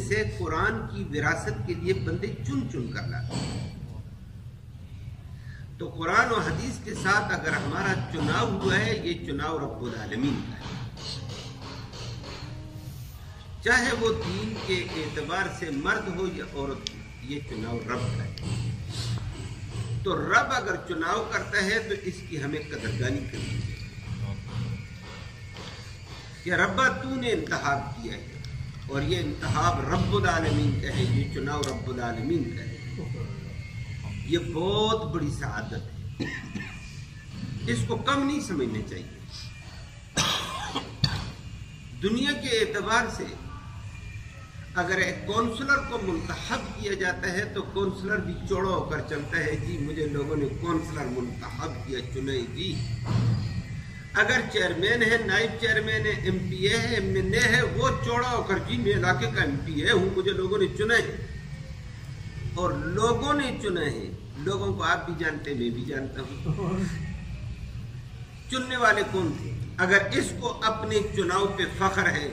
से कुरान की विरासत के लिए बंदे चुन चुन कर लाते हैं। तो कुरान और हदीस के साथ अगर हमारा चुनाव हुआ है, ये चुनाव रब्बुल आलमीन का है, चाहे वो दीन के एतबार से मर्द हो या औरत हो, ये चुनाव रब का है। तो रब अगर चुनाव करता है तो इसकी हमें कदरदानी करनी चाहिए कि रब्बा तूने इंतखाब किया है और ये इंतखाब रब्बुल आलमीन का है, ये चुनाव रब्बुल आलमीन का है। ये बहुत बड़ी सआदत है, इसको कम नहीं समझना चाहिए। दुनिया के एतबार से अगर एक काउंसलर को मुंतखब किया जाता है तो काउंसलर भी चौड़ा होकर चलता है, जी मुझे लोगों ने काउंसलर मुंतखब किया, चुने जी। अगर चेयरमैन है, नाइब चेयरमैन है, एमपीए है, एमएनए है, वो चौड़ा होकर जी मैं इलाके का एमपीए हूँ, मुझे लोगों ने चुना है। और लोगों ने चुना है, लोगों को आप भी जानते हैं, मैं भी जानता हूँ। चुनने वाले कौन थे? अगर इसको अपने चुनाव पे फख्र है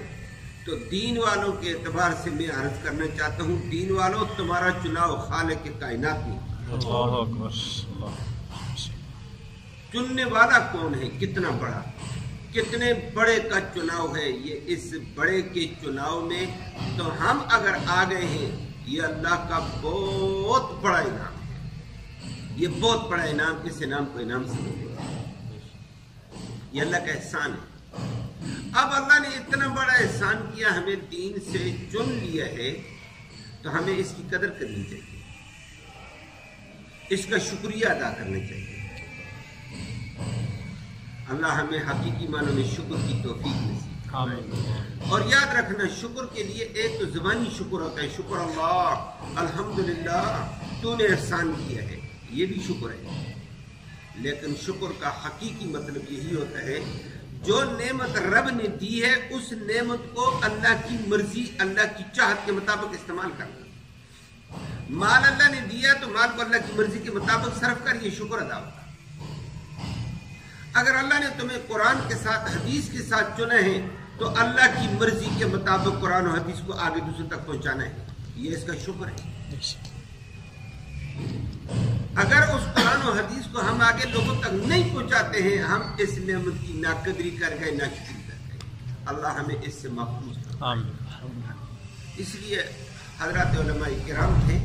तो दीन वालों के एतबार से मैं अर्ज करना चाहता हूँ, दीन वालों तुम्हारा चुनाव खालिक कायनात में। चुनने वाला कौन है, कितना बड़ा, कितने बड़े का चुनाव है ये। इस बड़े के चुनाव में तो हम अगर आ गए हैं, ये अल्लाह का बहुत बड़ा इनाम है, ये बहुत बड़ा इनाम। इस इनाम को इनाम समझिए, ये अल्लाह का एहसान है। अब अल्लाह ने इतना बड़ा एहसान किया, हमें दीन से चुन लिया है, तो हमें इसकी कदर करनी चाहिए, इसका शुक्रिया अदा करना चाहिए। अल्लाह हमें हकीकी मानों में शुक्र की तौफीक नसीब फरमाए। और याद रखना, शुक्र के लिए एक तो ज़बानी शुक्र होता है, शुक्र अल्लाह अल्हम्दुलिल्लाह तूने एहसान किया है, ये भी शुक्र है। लेकिन शुक्र का हकीकी मतलब यही होता है, जो नेमत रब ने दी है उस नेमत को अल्लाह की मर्जी, अल्लाह की चाहत के मुताबिक इस्तेमाल करना। माल अल्लाह ने दिया तो माल को अल्लाह की मर्जी के मुताबिक सर्व कर, ये शुक्र अदा होता है। अगर अल्लाह ने तुम्हें कुरान के साथ हदीस के साथ चुना है तो अल्लाह की मर्जी के मुताबिक कुरान और हदीस को आगे दूसरों तक पहुंचाना है, ये इसका शुक्र है। अगर उस कुरान और हदीस को हम आगे लोगों तक नहीं पहुंचाते हैं, हम इस नेमत की नाकदरी कर गए, नाशुक्री कर गए। अल्लाह हमें इससे महफूज करे। इसलिए हजरत उलमा किराम थे,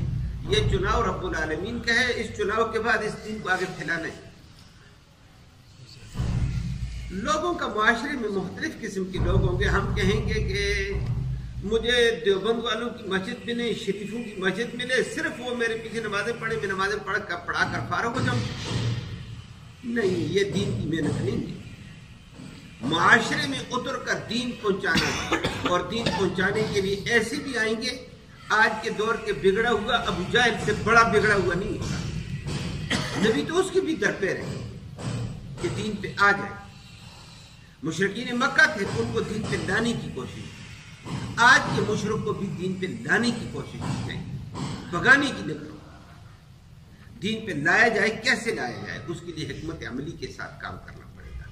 ये चुनाव रब्बुल आलमीन का है। इस चुनाव के बाद इस दीन को आगे फैलाना है। लोगों का मुआशरे में मुख्तलिफ किस्म के लोग होंगे। हम कहेंगे कि मुझे देवबंद वालों की मस्जिद मिले, शरीफों की मस्जिद मिले, सिर्फ वो मेरे पीछे नमाजें पढ़े, मैं नमाजें पढ़ा कर फारूक हो जाऊं। नहीं, ये दीन की मेहनत नहीं है। मुआशरे में उतर कर दीन पहुंचाना, और दीन पहुंचाने के लिए ऐसे भी आएंगे, आज के दौर के बिगड़ा हुआ अबू जाहिल से बड़ा बिगड़ा हुआ नहीं होगा। नबी तो उसके भी दर पे रहे कि दीन पे आ जाए। मुशरिकीन मक्का थे, उनको दीन पे लाने की कोशिश। आज के मुशरिक को भी दीन पे लाने की कोशिश की जाए, भगाने की नहीं। दीन पे लाया जाए, कैसे लाया जाए, उसके लिए हिकमत अमली के साथ काम करना पड़ेगा।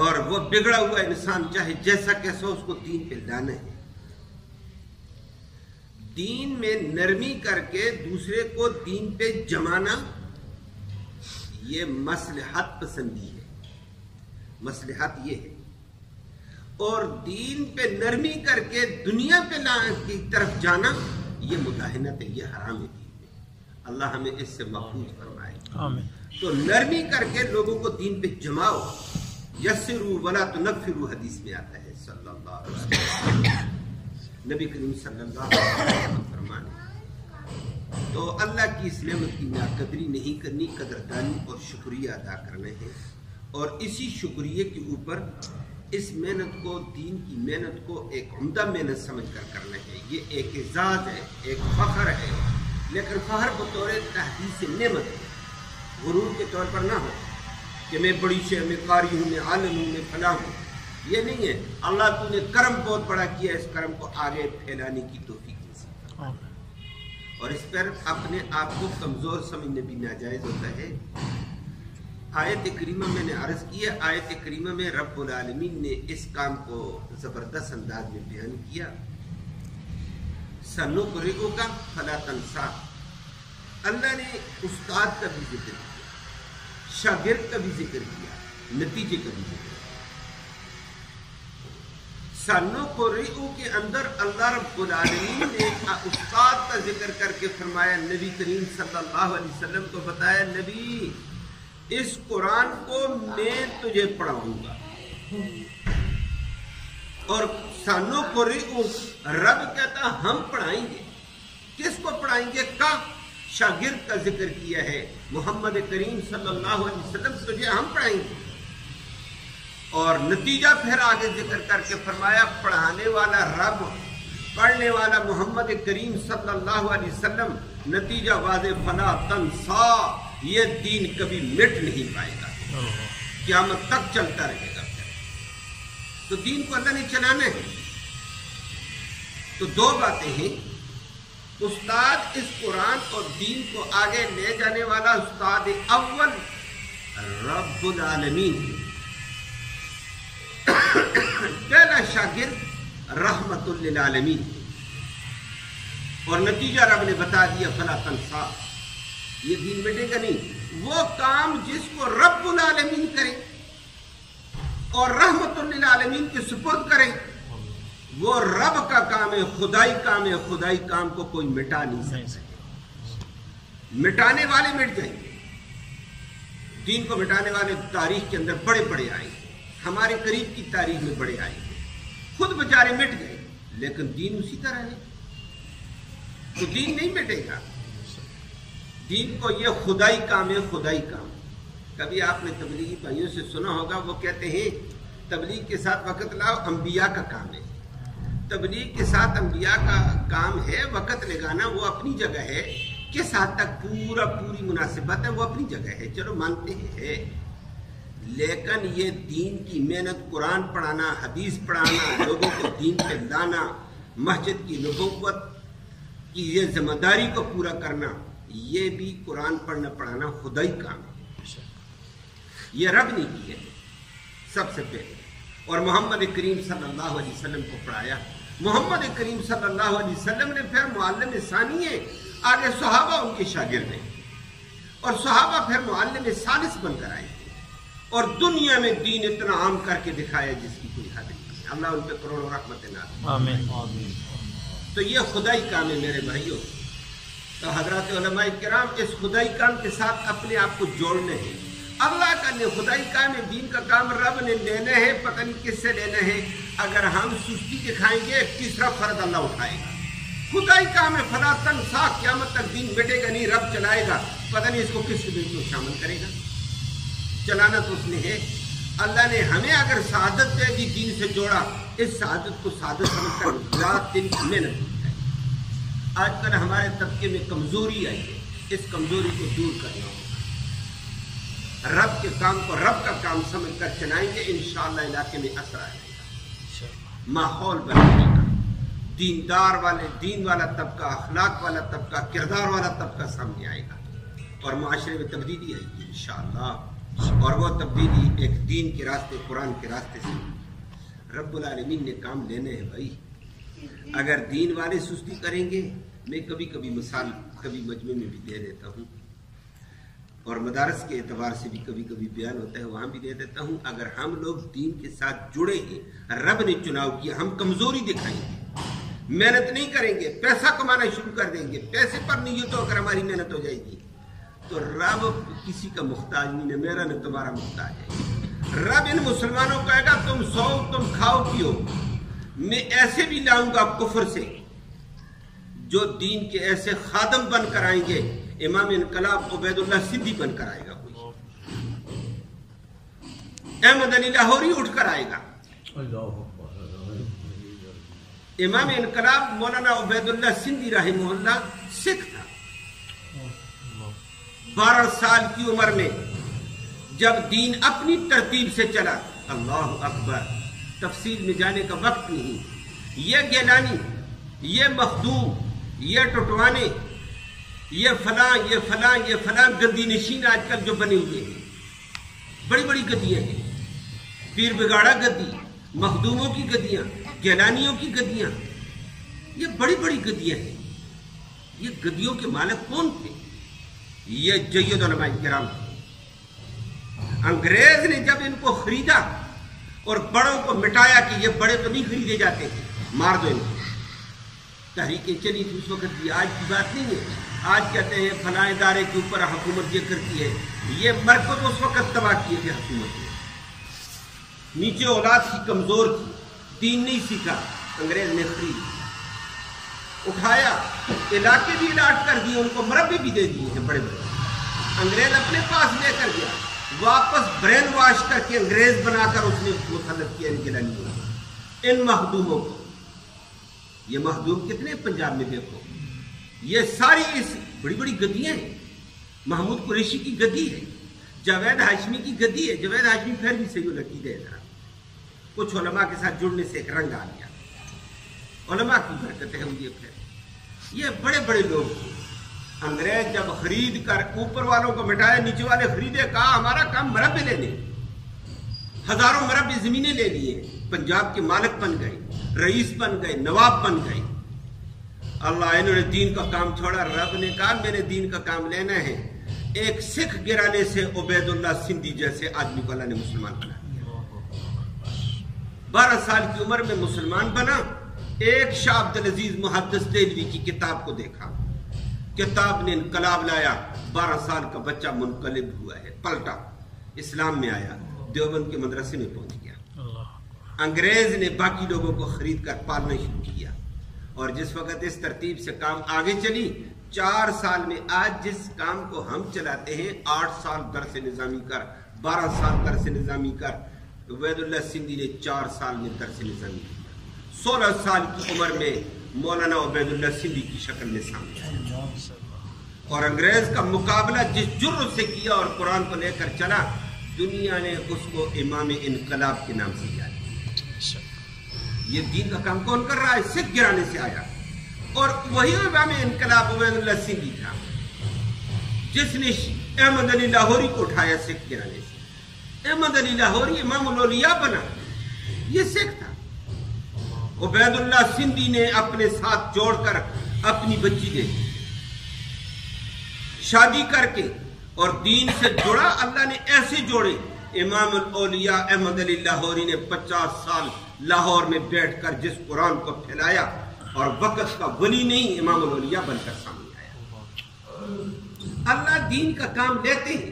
और वो बिगड़ा हुआ इंसान चाहे जैसा कैसा, उसको दीन पे लाना है। दीन में नरमी करके दूसरे को दीन पे जमाना, ये मसलहत पसंदी है, मसलहत ये है। और दीन पे नरमी करके दुनिया पे की तरफ जाना, ये मुदाहिनत है, ये हराम है दीन में। अल्लाह हमें इससे महफूज फरमाए। आमीन। तो नरमी करके लोगों को दीन पे जमाओ, यस्सिरू वला तुनफ्फिरू हदीस में आता है सल्लल्लाहु अलैहि वसल्लम, नबी करीम सल्लल्लाहु अलैहि वसल्लम फरमाने। तो अल्लाह की इस नेमत की नाकदरी नहीं करनी, कदरदानी और शुक्रिया अदा करना है। और इसी शुक्रिया के ऊपर इस मेहनत को, दीन की मेहनत को एक उम्दा मेहनत समझ कर करना है। ये एक एजाज है, एक फख्र है, लेकिन फख्र बतौर तहदीस नेमत है, गुरूर के तौर पर ना हो कि मैं बड़ी शेर में कारी हूँ, मैं आलम हूँ, मैं फलां हूँ। ये नहीं है। अल्लाह तूने करम बहुत बड़ा किया, इस करम को आगे फैलाने की तौफीक नसीब फरमा। और इस पर अपने आप को कमजोर समझने भी नाजायज होता है। آیت کریمہ میں نے عرض کیا، آیت کریمہ میں رب العالمین نے اس کام کو زبردست انداز میں بیان کیا. سنقرئک فلا تنسیٰ. اللہ نے استاد کا بھی ذکر کیا، شاگرد کا بھی ذکر کیا، نتیجے کا بھی ذکر کیا. سنقرئک کے اندر اللہ رب العالمین نے استاد کا ذکر کر کے فرمایا، نبی کریم صلی اللہ علیہ وسلم کو بتایا، نبی اس قرآن کو میں تجھے پڑھاؤں گا. اور سنقرئک رب کہتا ہم پڑھائیں گے. کس کو پڑھائیں گے؟ کا شاگرد کا ذکر کیا ہے، محمد کریم صلی اللہ علیہ وسلم تجھے ہم پڑھائیں گے. اور نتیجہ پھر آگے ذکر کر کے فرمایا، پڑھانے والا رب، پڑھنے والا محمد کریم صلی اللہ علیہ وسلم. نتیجہ واضح، فلا تنسیٰ، یہ دین کبھی مٹ نہیں پائے گا، قیامت تک چلتا رہے گا. تو دین کو اللہ نے چلانا ہے. تو دو باتیں ہیں، استاد اس قرآن اور دین کو آگے لے جانے والا استاد اول رب العالمین، پہلا شاگرد رحمت للعالمین. اور نتیجہ رب نے بتا دیا، فلا تنسیٰ، یہ دین مٹے گا نہیں. وہ کام جس کو رب العالمین کرے اور رحمت للعالمین کے سپرد کرے، وہ رب کا کام ہے، خدائی کام ہے. خدائی کام کو کوئی مٹا نہیں سکتا. مٹانے والے مٹ جائیں گے. دین کو مٹانے والے تاریخ کے اندر بڑے بڑے آئے گے، ہمارے قریب کی تاریخ میں بڑے آئے گے. خود بیچارے مٹ گئے، لیکن دین اسی طرح ہے. تو دین نہیں مٹے گا. دین کو یہ خدائی کام ہے، خدائی کام. کبھی آپ نے تبلیغی بھائیوں سے سنا ہوگا، وہ کہتے ہیں تبلیغ کے ساتھ وقت لاؤ، انبیاء کا کام ہے. تبلیغ کے ساتھ انبیاء کا کام ہے، وقت لگانا وہ اپنی جگہ ہے. کس حد تک پوری مناسبت ہے وہ اپنی جگہ ہے، چلو مانتے ہیں. لیکن یہ دین کی محنت، قرآن پڑھانا، حدیث پڑھانا، لوگوں کو دین پہ لانا، مسجد کی نبوت کی یہ ذمہ داری کو پورا کرنا، یہ بھی قرآن پڑھنا پڑھانا خدائی کام ہے. یہ رب نے کی ہے سب سے پہلے. اور محمد کریم صلی اللہ علیہ وسلم کو پڑھایا. محمد کریم صلی اللہ علیہ وسلم نے پھر معلم ثانی ہے، آگے صحابہ ان کے شاگرد ہیں، اور صحابہ پھر معلم ثالث بن کر آئے تھے. اور دنیا میں دین اتنا عام کر کے دکھایا جس کی کوئی حد نہیں. اللہ ان پہ کروڑوں رحمت نازل. آمین. تو یہ خدائی کام ہے میرے بھائیوں. تو حضرات علماء کرام اس خدائی کام کے ساتھ اپنے آپ کو جوڑنے ہیں. اللہ کا خدائی کام ہے، دین کا کام رب نے لینا ہے، پتہ نہیں کس سے لینا ہے. اگر ہم سستی دکھائیں گے، تیسرا فرد اللہ اٹھائے گا. خدائی کام ہے، فلا تنسیٰ، قیامت تک دین مٹے گا نہیں، رب چلائے گا. پتہ نہیں اس کو کس دن کو شامل کرے گا. چلانا تو اس نے ہے. اللہ نے ہمیں اگر سعادت دے دی، دین سے جوڑا، اس سعادت کو سعادت سمجھ کر رات دن محنت کی ہے. آج کل ہمارے طبقے میں کمزوری آئی ہے، اس کمزوری کو دور کرنا ہوگا. رب کے کام کو رب کا کام سمجھ کر چلائیں گے، انشاءاللہ علاقے میں اثر آئے گا، ماحول بنے گا. دیندار والے، دین والا طبقہ، اخلاق والا طبقہ، کردار والا طبقہ سامنے آئے گا، اور معاشرے میں تبدیلی آئے گی انشاءاللہ. اور وہ تبدیلی ایک دین کے راستے، قرآن کے راستے سے. رب العالمین نے کام لینے ہیں بھائی. اگر دین والے سستی کریں گے، میں کبھی کبھی مثال کبھی مجمع میں بھی دے دیتا ہوں، اور مدارس کے اعتبار سے بھی کبھی کبھی بیان ہوتا ہے، وہاں بھی دے دیتا ہوں. اگر ہم لوگ دین کے ساتھ جڑے ہیں، رب نے چناؤ کیا، ہم کمزوری دکھائیں گے، محنت نہیں کریں گے، پیسہ کمانا شروع کر دیں گے، پیسے پر نیت ہو کر ہماری محنت ہو جائے گی، تو رب کسی کا محتاج نہیں ہے، میرا نہ تمہارا محتاج ہے. رب ان مسلمانوں کو کہے گا تم سو، تم کھاؤ پیو، میں ایسے بھی لاؤں گا کفر سے جو دین کے ایسے خادم بن کر آئیں گے. امام انقلاب عبید اللہ سندھی بن کر آئے گا، کوئی احمد علی لاہوری اٹھ کر آئے گا. امام انقلاب مولانا عبید اللہ سندھی رحمہ اللہ سکھ تھا. 12 سال کی عمر میں جب دین اپنی ترتیب سے چلا، اللہ اکبر، تفصیل میں جانے کا وقت نہیں. یہ گیلانی، یہ مخدوم، یہ ٹٹوانے، یہ فلاں گندی نشین آج کل جو بنے ہوئے ہیں، बड़ी बड़ी गद्दियां हैं, पीर बिगाड़ा गद्दी, मखदूमों की गद्दियां, गैलानियों की गद्दियां, ये बड़ी बड़ी गद्दियां हैं। ये गद्दियों के मालिक कौन थे? ये जय्यद उलमा किराम थे। अंग्रेज ने जब इनको खरीदा और बड़ों को मिटाया कि ये बड़े तो नहीं खरीदे जाते थे, मार दो इनको, तहरीकें चली थी उस वक्त भी, आज की बात नहीं है। आज कहते हैं फलां इदारे के ऊपर हुकूमत ये करती है, ये मरकज उस वक्त तबाह किए थे हुकूमत ने। नीचे औलाद की कमजोर थी, दीन नहीं सीखा, अंग्रेज ने खरीद उठाया, इलाके भी अलाट कर दिए, उनको मरबे भी दे दिए हैं बड़े बड़े। अंग्रेज अपने पास लेकर गया, वापस ब्रेन वॉश करके अंग्रेज बनाकर उसने मुसल्लत किया इन गिलानियों, इन मखदूमों को। ये मखदूम कितने पंजाब में देखो, ये सारी इस बड़ी बड़ी गद्दियां हैं। महमूद कुरैशी की गद्दी है, जावेद हाशमी की गद्दी है। जावेद हाशमी फिर भी सही लगी गए, जरा कुछ उलमा के साथ जुड़ने से एक रंग आ गया, उलमा की बरकत है मुझे। फिर ये बड़े बड़े लोग थे। अंग्रेज जब खरीद कर ऊपर वालों को मिटाया, नीचे वाले खरीदे, कहा हमारा काम मरबे लेने, हजारों मरबे जमीनें ले लिए, पंजाब के मालिक बन गए, रईस बन गए, नवाब बन गए। अल्लाह, इन्होंने दीन का काम छोड़ा। रब ने कहा मैंने दीन का काम लेना है। एक सिख गिराने से उबैदुल्ला सिंधी जैसे आदमी को अल्लाह ने मुसलमान बना दिया। 12 साल की उम्र में मुसलमान बना। एक शाह अब्दुल अजीज मुहद्दिस देलवी की किताब को देखा, किताब ने इनकलाब लाया। 12 साल का बच्चा मुनकलिब हुआ है, पलटा, इस्लाम में आया, देवबंद के मदरसे में पहुंच गया। अंग्रेज ने बाकी लोगों को खरीद कर पालना शुरू किया, और जिस वक्त इस तरतीब से काम आगे चली, 4 साल में आज जिस काम को हम चलाते हैं, 8 साल दरस निजामी कर, 12 साल दरस निजामी कर, उबैदुल्ला सिंधी ने 4 साल में दरस निजामी किया। 16 साल की उम्र में मौलाना उबैदुल्ला सिंधी की शक्ल में सामने आया, और अंग्रेज का मुकाबला जिस जुर्र से किया और कुरान को लेकर चला, दुनिया ने उसको इमाम इनकलाब के नाम से याद। ये दीन का काम कौन कर रहा है? सिख गिराने से आया, और वही इमाम इनकलाब उबैदुल्ला सिंधी था जिसने अहमद अली लाहौरी को उठाया सिख गिराने से। अहमद अली लाहौरी इमामुल औलिया बना, ये सिख था। उबैदुल्ला सिंधी ने अपने साथ जोड़कर अपनी बच्ची दे दी, शादी करके, और दीन से जुड़ा। अल्लाह ने ऐसे जोड़े। इमाम औलिया अहमद अली लाहौरी ने 50 साल लाहौर में बैठकर जिस कुरान को फैलाया, और वक्त का वली नहीं, इमाम औलिया बनकर सामने आया। अल्लाह दीन का काम लेते हैं,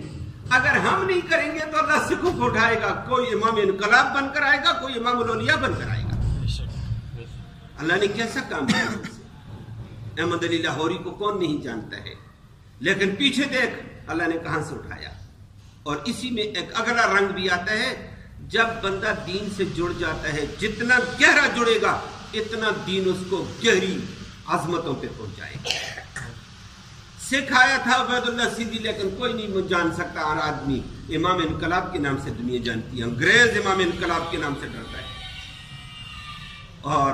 अगर हम नहीं करेंगे तो अल्लाह सिखों को उठाएगा। कोई इमाम इनकलाब बनकर आएगा, कोई इमाम औलिया बनकर आएगा। अल्लाह ने कैसा काम किया। अहमद अली लाहौरी को कौन नहीं जानता है, लेकिन पीछे देख अल्लाह ने कहां से उठाया। और इसी में एक अगला रंग भी आता है, जब बंदा दीन से जुड़ जाता है, जितना गहरा जुड़ेगा इतना दीन उसको गहरी अजमतों पे पहुंचाएगा। सिख आया था उबैदुल्ला सिंधी, लेकिन कोई नहीं जान सकता। हर आदमी इमाम इनकलाब के नाम से दुनिया जानती है, अंग्रेज इमाम इनकलाब के नाम से डरता है। और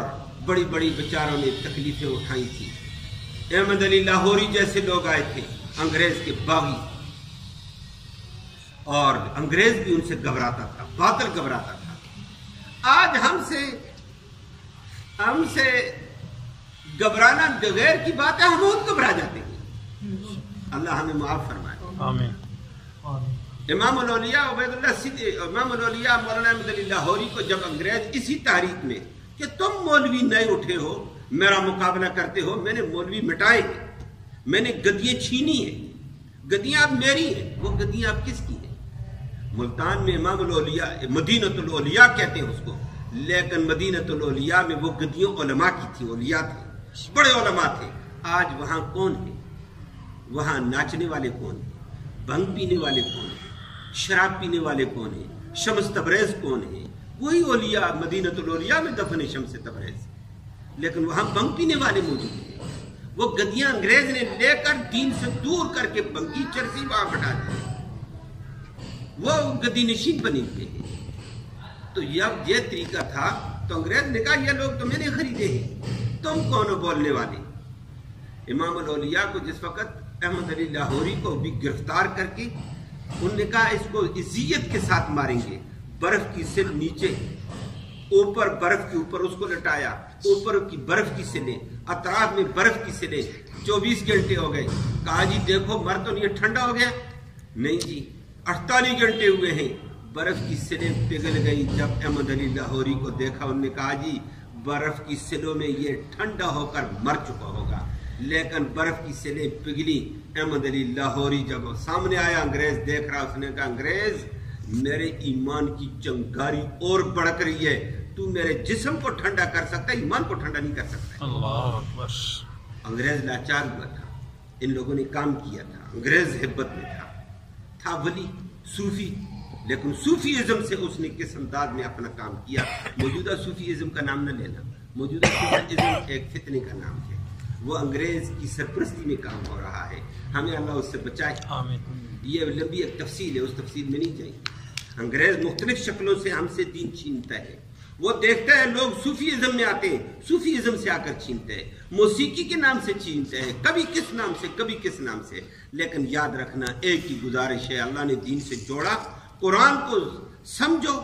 बड़ी बड़ी बेचारों ने तकलीफें उठाई थी। अहमद अली लाहौरी जैसे लोग आए थे, अंग्रेज के बागी, और अंग्रेज भी उनसे घबराता था, बादल घबराता था। आज हमसे घबराना बगैर की बात है, हम बहुत घबरा जाते हैं। अल्लाह हमें माफ फरमाए, आमीन। इमामुल औलिया उबैदुल्ला सिंधी, इमामुल औलिया मौलाना अहमद अली लाहौरी को जब अंग्रेज इसी तारीख में कि तुम मौलवी नए उठे हो, मेरा मुकाबला करते हो, मैंने मौलवी मिटाए, मैंने गद्दियां छीनी है, गद्दियां अब मेरी है। वो गद्दियां अब किसकी है? मुल्तान में इमामुल औलिया, मदीनतुल औलिया कहते हैं उसको, लेकिन मदीनतुल औलिया में वो गद्दियां उलमा की थी, औलिया थे, बड़े उलमा थे। आज वहां कौन है? वहां नाचने वाले कौन है? भंग पीने वाले कौन है? शराब पीने वाले कौन है? शम्स तबरेज कौन है? वही औलिया मदीनतुल औलिया में दफन शम्स तबरेज। लेकिन वहां भंग पीने वाले मौजूद हैं। वो गद्दियां अंग्रेज ने लेकर दीन से दूर करके बंगी चरसी वहां बैठा दी, वो गद्दी नशीन बने हुए हैं। तो जब ये तरीका था तो अंग्रेज ने कहा ये लोग तो मैंने खरीदे हैं, तुम कौन हो बोलने वाले? इमामुल औलिया को जिस वक्त अहमद अली लाहौरी को भी गिरफ्तार करके انہوں نے کہا اس کو عزیت کے ساتھ ماریں گے. برف کی سل نیچے، اوپر برف کے اوپر اس کو لٹایا، اوپر کی برف کی سلیں، اطراف میں برف کی سلیں. 24 گھنٹے ہو گئے. کہا جی دیکھو مر تو نہیں، ٹھنڈا ہو گیا؟ نہیں جی 48 گھنٹے ہوئے ہیں. برف کی سلیں پگھل گئی. جب احمد علی لاہوری کو دیکھا انہوں نے کہا جی برف کی سلوں میں یہ ٹھنڈا ہو کر مر چکا ہوگا، لیکن برف کی سلیں پگھلی. احمد علی لاہوری جب سامنے آیا، انگریز دیکھ رہا، اس نے کہا انگریز میرے ایمان کی چنگاری اور بڑھ رہی ہے، تو میرے جسم کو ٹھنڈا کر سکتا ہے، ایمان کو ٹھنڈا نہیں کر سکتا. اللہ اکبر. انگریز لاچار ہوا تھا، ان لوگوں نے کام کیا تھا. انگریز ہبت میں تھا ولی صوفی، لیکن صوفی ازم سے اس نے کس انداز میں اپنا کام کیا. موجودہ صوفی ازم کا نام نہ لینا، موجودہ صوفی ازم ایک فتنے کا نام ہے. وہ انگریز کی سرپرستی میں کام ہو رہا ہے. ہمیں اللہ اس سے بچائے. آمین. یہ لمبی ایک تفصیل ہے، اس تفصیل میں نہیں جائیں. انگریز مختلف شکلوں سے ہم سے دین چھینتا ہے. وہ دیکھتا ہے لوگ صوفی ازم میں آتے ہیں، صوفی ازم سے آ کر چھینتے ہیں، موسیقی کے نام سے چھینتے ہیں، کبھی کس نام سے کبھی کس نام سے. لیکن یاد رکھنا ایک ہی گزارش ہے، اللہ نے دین سے جوڑا. قرآن کو سمجھو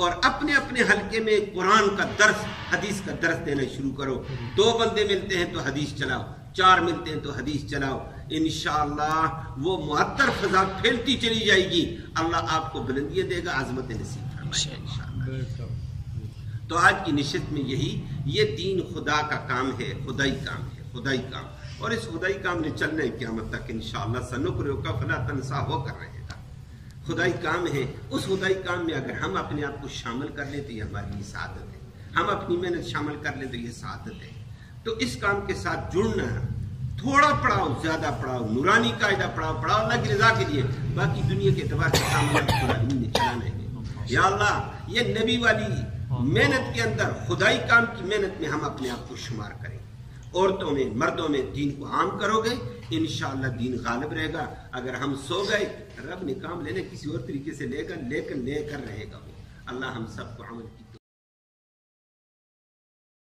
اور اپنے اپنے حلقے میں قرآن کا درس، حدیث کا درس دینا شروع کرو. 2 بندے ملتے ہیں تو حدیث چلاؤ، 4 ملتے ہیں تو حدیث چلاؤ. انشاءاللہ وہ معطر فضا پھیلتی چلی جائے گی. اللہ آپ کو بلندیاں دے گا، عظمت نصیب فرمائے انشاءاللہ. تو آج کی نشست میں یہ دین خدا کا کام ہے، خدائی کام ہے، خدائی کام. اور اس خدائی کام نے چلنا ہے قیامت تک انشاءاللہ. سنقرئک فلا تنسیٰ ہو کر رہے گا. خدائی کام ہے. اس خدائی کام میں اگر ہم اپنے آپ کو شامل کر لیں تو یہ ہمارے لیے سعادت ہے. ہم اپنی محنت شامل کر لیں تو یہ سعادت ہے. تو اس کام کے ساتھ جڑنا، تھوڑا پڑھاؤ زیادہ پڑھاؤ، نورانی قاعدہ پڑھاؤ اللہ کی رضا کے لیے. باقی دنیا کے اعتبار سے کام نے چلانا ہے. یا اللہ یہ نبی والی محنت کے اندر، خدائی کام کی محنت میں ہم اپنے آپ کو شمار کریں. عورتوں میں مردوں میں دین کو عام کرو گے انشاءاللہ دین غالب رہے گا. اگر ہم سو گئے رب نے کام لینا کسی اور طریقے سے لے گا، لیکن لے کر رہے گا وہ. اللہ ہم سب کو عمل کی